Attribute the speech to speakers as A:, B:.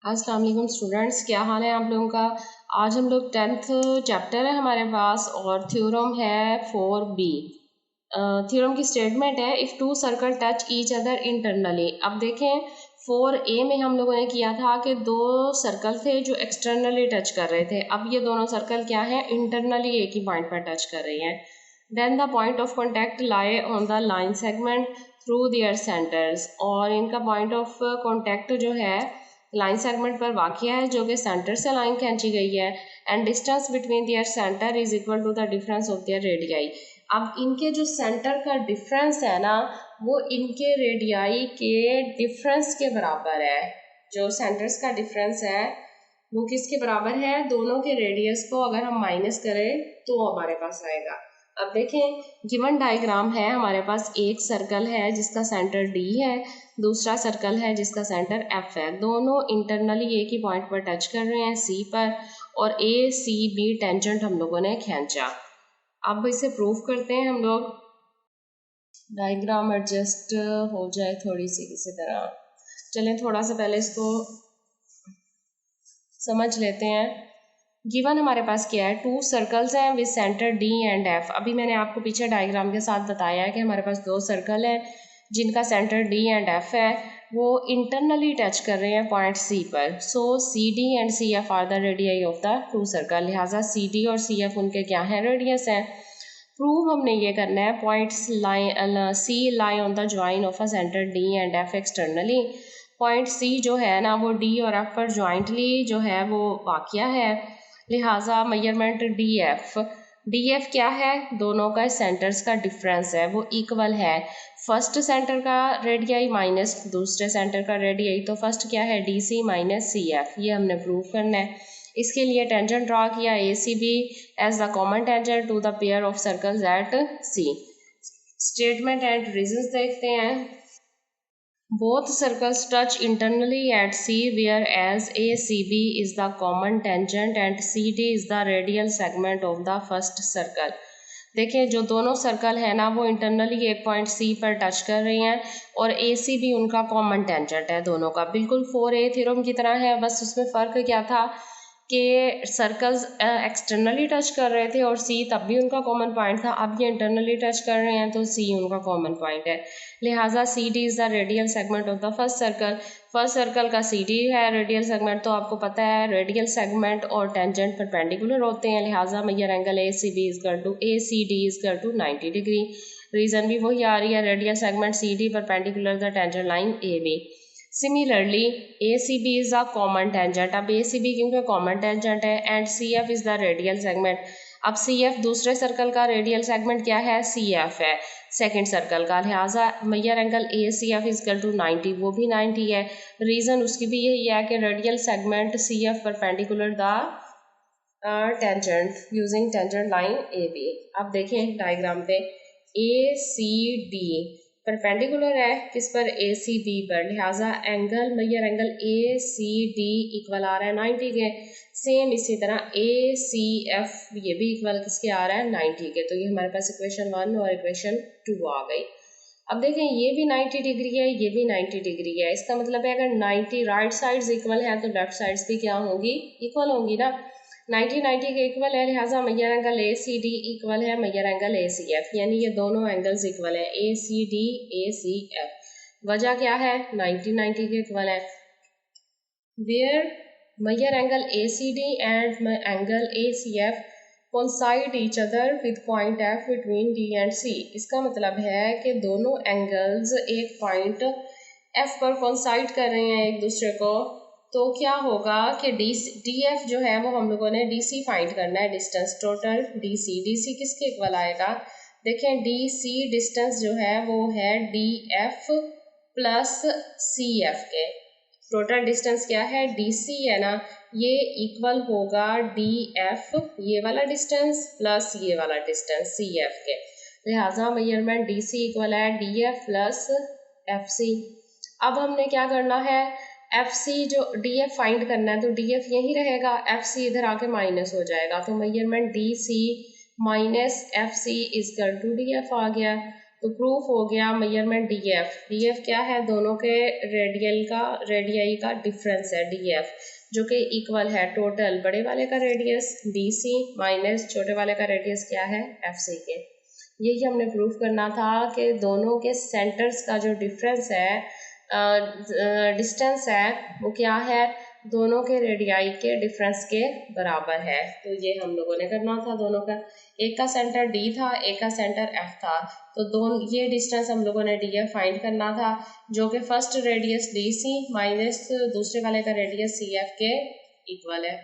A: अस्सलाम वालेकुम स्टूडेंट्स, क्या हाल है आप लोगों का। आज हम लोग 10th चैप्टर है हमारे पास और थ्योरम है 4b। थ्योरम की स्टेटमेंट है if two circle touch each other internally. अब देखें 4a में हम लोगों ने किया था कि दो सर्कल थे जो एक्सटर्नली टच कर रहे थे। अब ये दोनों सर्कल क्या है, इंटरनली एक ही पॉइंट पर टच कर रही हैं। Then the point of contact lie on the line segment through their centers, और इनका पॉइंट ऑफ कॉन्टैक्ट जो है लाइन सेगमेंट पर वाक़या है जो कि सेंटर से लाइन खींची गई है। And distance between their center is equal to the difference of their radii. अब इनके जो सेंटर का डिफरेंस है ना, वो इनके रेडियाई के डिफरेंस के बराबर है। जो सेंटर्स का डिफरेंस है वो किसके बराबर है, दोनों के रेडियस को अगर हम माइनस करें तो हमारे पास आएगा। अब देखें गिवन डायग्राम है, हमारे पास एक सर्कल है जिसका सेंटर D है, दूसरा सर्कल है जिसका सेंटर F है। दोनों इंटरनली एक ही पॉइंट पर टच कर रहे हैं C पर, और ACB टेंजेंट हम लोगों ने खींचा। अब इसे प्रूफ करते हैं हम लोग। डायग्राम एडजस्ट हो जाए थोड़ी सी किसी तरह, चलें थोड़ा सा पहले इसको समझ लेते हैं। गिवन हमारे पास क्या है, टू सर्कल्स हैं with centre D and F। अभी मैंने आपको पीछे डायग्राम के साथ बताया है कि हमारे पास दो सर्कल हैं जिनका सेंटर D एंड F है, वो इंटरनली टच कर रहे हैं पॉइंट C पर। So CD and CF are the radii of the two circle, लिहाजा CD और CF उनके क्या हैं, रेडियस हैं। प्रूव हमने ये करना है points C lie on the join of a centre D and F externally. Point C जो है ना वो D और F पर ज्वाइंटली जो है वो वाक़या है, लिहाजा मेजरमेंट DF क्या है, दोनों का सेंटर्स का डिफरेंस है, वो इक्वल है। फर्स्ट सेंटर का रेडियाई माइनस दूसरे सेंटर का रेडियाई, तो फर्स्ट क्या है DC माइनस CF, ये हमने प्रूव करना है। इसके लिए टेंजेंट ड्रा किया ACB as the common tangent to the pair of circles at C। Statement and reasons देखते हैं। Both circles touch internally at C, whereas ACB is the common tangent and CD is the radial segment of the first circle। देखिए जो दोनों circle है ना वो internally एक point C पर टच कर रही हैं और ACB उनका कॉमन टेंजेंट है दोनों का, बिल्कुल 4A थ्योरम की तरह है। बस उसमें फ़र्क क्या था कि सर्कल्स एक्सटर्नली टच कर रहे थे और C तब भी उनका कॉमन पॉइंट था, अब ये इंटरनली टच कर रहे हैं तो C उनका कॉमन पॉइंट है। लिहाजा CD is the radial segment of the first circle. First circle का CD है रेडियल सेगमेंट, तो आपको पता है रेडियल सेगमेंट और टेंजेंट परपेंडिकुलर होते हैं, लिहाजा major angle ACD is equal to 90 डिग्री। रीज़न भी वही आ रही है, radial segment CD perpendicular the tangent line AB। Similarly ACB is a common tangent. अब ACB क्योंकि कॉमन टेंजेंट है and CF is the radial segment. अब CF दूसरे सर्कल का रेडियल सेगमेंट क्या है, CF है सेकंड सर्कल का, लिहाजा major angle ACF is equal to 90, वो भी 90 है। रीज़न उसकी भी यही है कि radial segment CF perpendicular the tangent using tangent line AB। अब देखें डायग्राम पे ACD परपेंडिकुलर है किस पर, ACB पर, लिहाजा angle measure angle ACD equal आ रहा है 90 के। सेम इसी तरह ACF ये भी इक्वल किसके आ रहा है, 90 के। तो ये हमारे पास इक्वेशन 1 और इक्वेशन 2 आ गई। अब देखें ये भी 90 डिग्री है, ये भी 90 डिग्री है, इसका मतलब है अगर 90 राइट साइड्स इक्वल है तो लेफ्ट साइड्स भी क्या होंगी, इक्वल होंगी ना। 90 के इक्वल है, लिहाजा मेजर एंगल ACD इक्वल है मेजर एंगल ACF, यानी ये दोनों एंगल्स इक्वल है ACD ACF। वजह क्या है, 90 के इक्वल है। Where major angle ACD and angle ACF coincide each other with point F between D and C। इसका मतलब है कि दोनों एंगल्स एक पॉइंट F पर कोइंसाइड कर रहे हैं एक दूसरे को, तो क्या होगा कि DF जो है वो हम लोगों ने DC फाइंड करना है, डिस्टेंस टोटल DC किसके इक्वल आएगा, देखें DC डिस्टेंस जो है वो है DF प्लस CF के। टोटल डिस्टेंस क्या है, DC है ना, ये इक्वल होगा DF ये वाला डिस्टेंस प्लस ये वाला डिस्टेंस CF के, लिहाजा मेजरमेंट DC इक्वल है DF प्लस FC। अब हमने क्या करना है, FC जो DF फाइंड करना है तो DF यही रहेगा, FC इधर आके माइनस हो जाएगा, तो measurement DC minus FC is equal to DF आ गया। तो प्रूफ हो गया मेजरमेंट डी एफ क्या है, दोनों के रेडियाई का डिफरेंस है डी एफ, जो कि इक्वल है टोटल बड़े वाले का रेडियस डी सी माइनस छोटे वाले का रेडियस क्या है एफ सी के। यही हमने प्रूफ करना था कि दोनों के सेंटर्स का जो डिफरेंस है डिस्टेंस है वो क्या है, दोनों के रेडियाई के डिफरेंस के बराबर है। तो ये हम लोगों ने करना था दोनों का, एक का सेंटर डी था एक का सेंटर एफ था, तो दोनों ये डिस्टेंस हम लोगों ने डी एफ फाइंड करना था, जो कि first radius D C minus दूसरे वाले का रेडियस सी एफ के इक्वल है।